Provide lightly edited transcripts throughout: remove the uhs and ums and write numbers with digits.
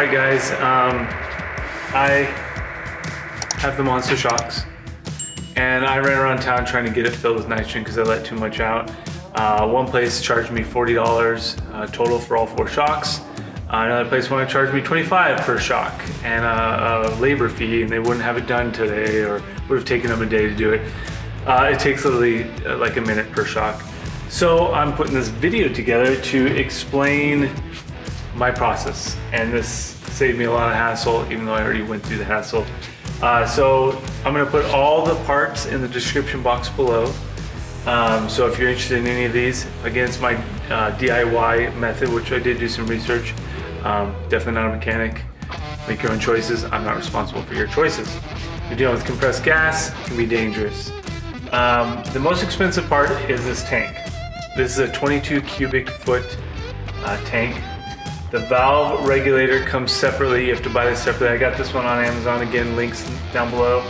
Alright guys, I have the Monster Shocks and I ran around town trying to get it filled with nitrogen because I let too much out. One place charged me $40 total for all 4 shocks. Another place wanted to charge me $25 per shock and a labor fee, and they wouldn't have it done today, or would have taken them a day to do it. It takes literally like a minute per shock. So I'm putting this video together to explain my process, and this saved me a lot of hassle, even though I already went through the hassle. So I'm gonna put all the parts in the description box below. So if you're interested in any of these, again, it's my DIY method, which I did do some research. Definitely not a mechanic. Make your own choices. I'm not responsible for your choices. You're dealing with compressed gas, it can be dangerous. The most expensive part is this tank. This is a 22 cubic foot tank. The valve regulator comes separately. You have to buy this separately. I got this one on Amazon. Again, links down below.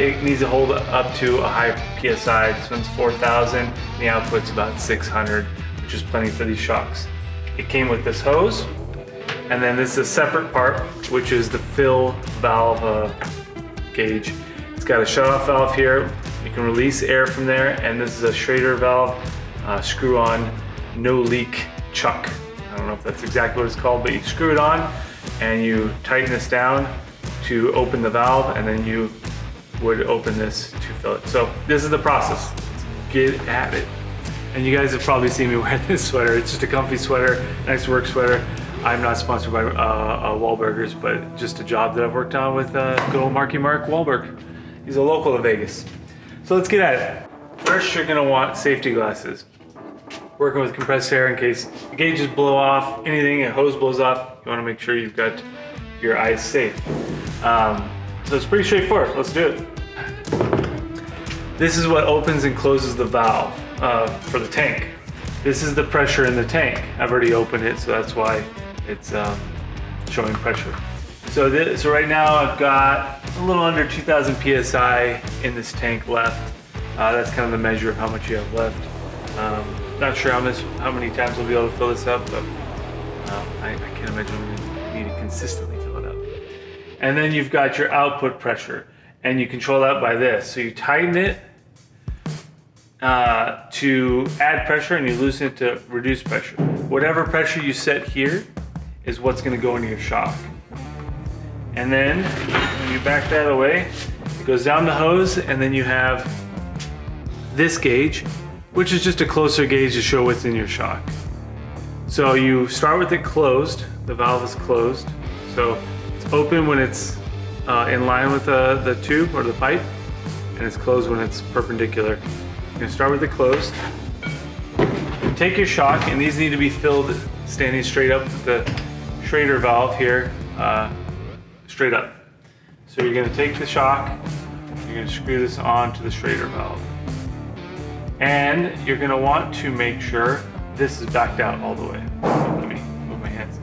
It needs to hold up to a high PSI. This one's 4,000. The output's about 600, which is plenty for these shocks. It came with this hose, and then this is a separate part, which is the fill valve gauge. It's got a shut-off valve here. You can release air from there, and this is a Schrader valve, screw-on, no-leak chuck. I don't know if that's exactly what it's called, but you screw it on and you tighten this down to open the valve, and then you would open this to fill it. So this is the process. Let's get at it. And you guys have probably seen me wear this sweater. It's just a comfy sweater, nice work sweater. I'm not sponsored by Wahlburgers, but just a job that I've worked on with good old Marky Mark Wahlberg. He's a local of Vegas. So let's get at it. First, you're gonna want safety glasses. Working with compressed air, in case the gauges blow off, anything, a hose blows off, you want to make sure you've got your eyes safe. So it's pretty straightforward. Let's do it. This is what opens and closes the valve for the tank. This is the pressure in the tank. I've already opened it, so that's why it's showing pressure. So right now I've got a little under 2,000 PSI in this tank left. That's kind of the measure of how much you have left. Not sure how many times we'll be able to fill this up, but I can't imagine we need to consistently fill it up. And then you've got your output pressure, and you control that by this. So you tighten it to add pressure, and you loosen it to reduce pressure. Whatever pressure you set here is what's going to go into your shock. And then when you back that away, it goes down the hose, and then you have this gauge, which is just a closer gauge to show what's in your shock. So you start with it closed. The valve is closed. So it's open when it's in line with the tube or the pipe, and it's closed when it's perpendicular. You're gonna start with it closed. Take your shock, and these need to be filled standing straight up with the Schrader valve here, straight up. So you're gonna take the shock, you're gonna screw this onto the Schrader valve. And you're gonna want to make sure this is backed out all the way. Let me move my hands.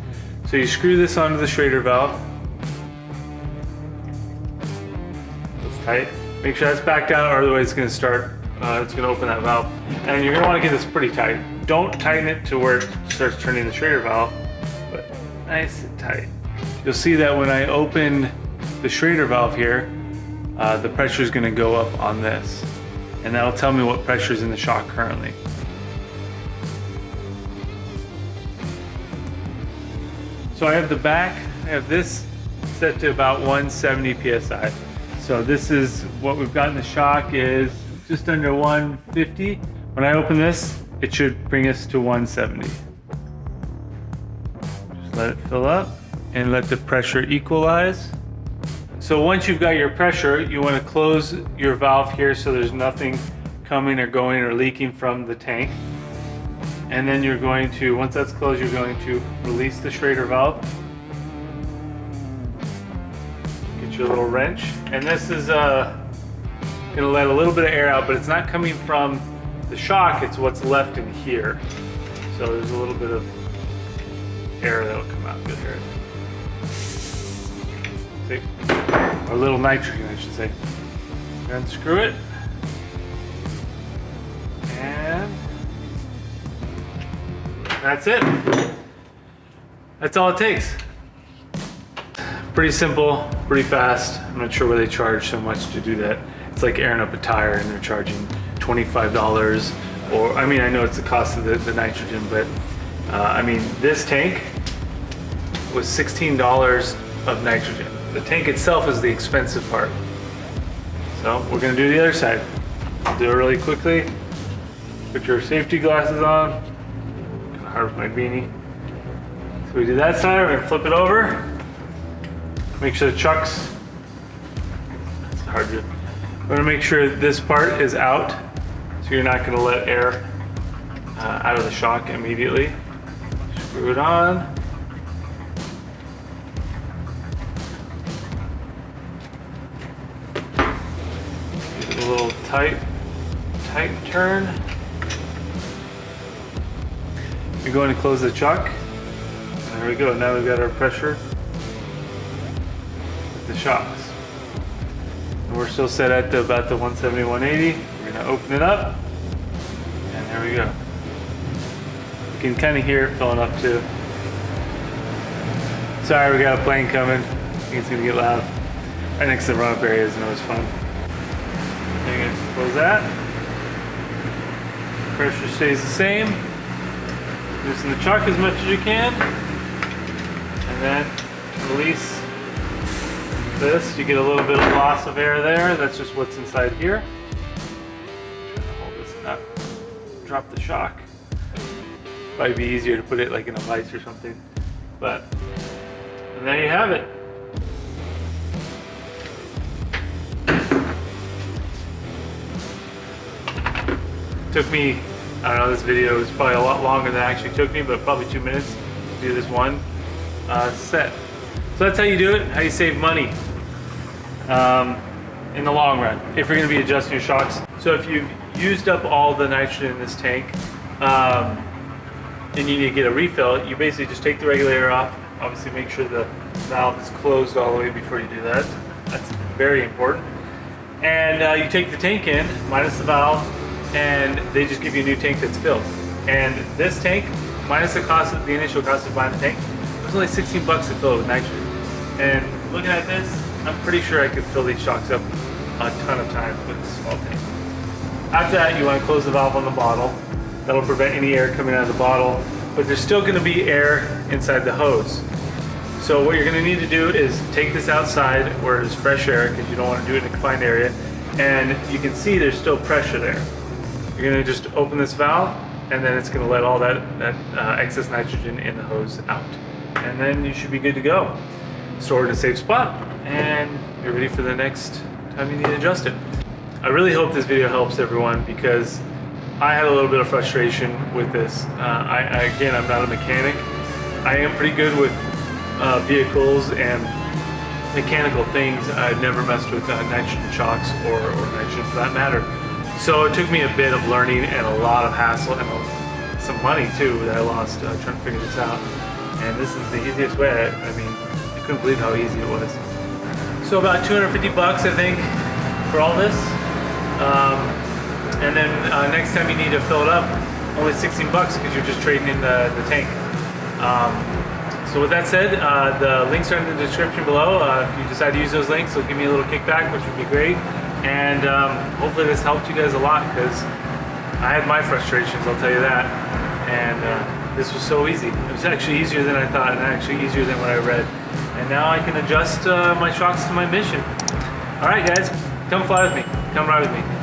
So you screw this onto the Schrader valve. It's tight. Make sure that's backed out, or otherwise it's gonna start, it's gonna open that valve. And you're gonna wanna get this pretty tight. Don't tighten it to where it starts turning the Schrader valve, but nice and tight. You'll see that when I open the Schrader valve here, the pressure is gonna go up on this. And that'll tell me what pressure is in the shock currently. So I have the back, I have this set to about 170 PSI. So this is what we've got in the shock, is just under 150. When I open this, it should bring us to 170. Just let it fill up and let the pressure equalize. So once you've got your pressure, you want to close your valve here so there's nothing coming or going or leaking from the tank. And then you're going to, once that's closed, you're going to release the Schrader valve. Get your little wrench. And this is gonna let a little bit of air out, but it's not coming from the shock, it's what's left in here. So there's a little bit of air that'll come out. Good air. See? Or a little nitrogen, I should say. Unscrew it. And that's it. That's all it takes. Pretty simple, pretty fast. I'm not sure why they charge so much to do that. It's like airing up a tire and they're charging $25, or I mean, I know it's the cost of the nitrogen, but I mean, this tank was $16 of nitrogen. The tank itself is the expensive part. So we're gonna do the other side. I'll do it really quickly. Put your safety glasses on. Kind of hard with my beanie. So we do that side, we're gonna flip it over. Make sure the chucks, it's hard to, we're gonna make sure this part is out. So you're not gonna let air out of the shock immediately. Screw it on. Give it a little tight turn. You're going to close the chuck. There we go, now we've got our pressure with the shocks. And we're still set at about the 170, 180. We're gonna open it up, and there we go. You can kind of hear it filling up too. Sorry, we got a plane coming. I think it's gonna get loud. Right next to the run-up area is always fun. You're gonna close that. Pressure stays the same. Loosen the chuck as much as you can. And then release this. You get a little bit of loss of air there. That's just what's inside here. Hold this and not drop the shock. Probably be easier to put it like in a vise or something. But, and there you have it. Took me, I don't know, this video was probably a lot longer than it actually took me, but probably 2 minutes to do this one set. So that's how you do it, how you save money in the long run, if you're gonna be adjusting your shocks. So if you've used up all the nitrogen in this tank, and you need to get a refill, you basically just take the regulator off. Obviously make sure the valve is closed all the way before you do that. That's very important. And you take the tank in, minus the valve, and they just give you a new tank that's filled. And this tank, minus the cost of the initial cost of buying the tank, it was only 16 bucks to fill it with nitrogen. And looking at this, I'm pretty sure I could fill these shocks up a ton of times with a small tank. After that, you want to close the valve on the bottle. That'll prevent any air coming out of the bottle, but there's still going to be air inside the hose. So what you're going to need to do is take this outside where there's fresh air, because you don't want to do it in a confined area, and you can see there's still pressure there. You're going to just open this valve, and then it's going to let all that excess nitrogen in the hose out. And then you should be good to go. Store it in a safe spot, and you're ready for the next time you need to adjust it. I really hope this video helps everyone, because I had a little bit of frustration with this. Again, I'm not a mechanic. I am pretty good with vehicles and mechanical things. I've never messed with nitrogen shocks or nitrogen for that matter. So it took me a bit of learning and a lot of hassle and some money too that I lost trying to figure this out. And this is the easiest way. I mean, I couldn't believe how easy it was. So about 250 bucks, I think, for all this. And then next time you need to fill it up, only 16 bucks because you're just trading in the tank. So with that said, the links are in the description below. If you decide to use those links, it'll give me a little kickback, which would be great. And hopefully this helped you guys a lot, because I had my frustrations, I'll tell you that. And this was so easy. It was actually easier than I thought, and actually easier than what I read. And now I can adjust my shocks to my mission. All right, guys, come fly with me. Come ride with me.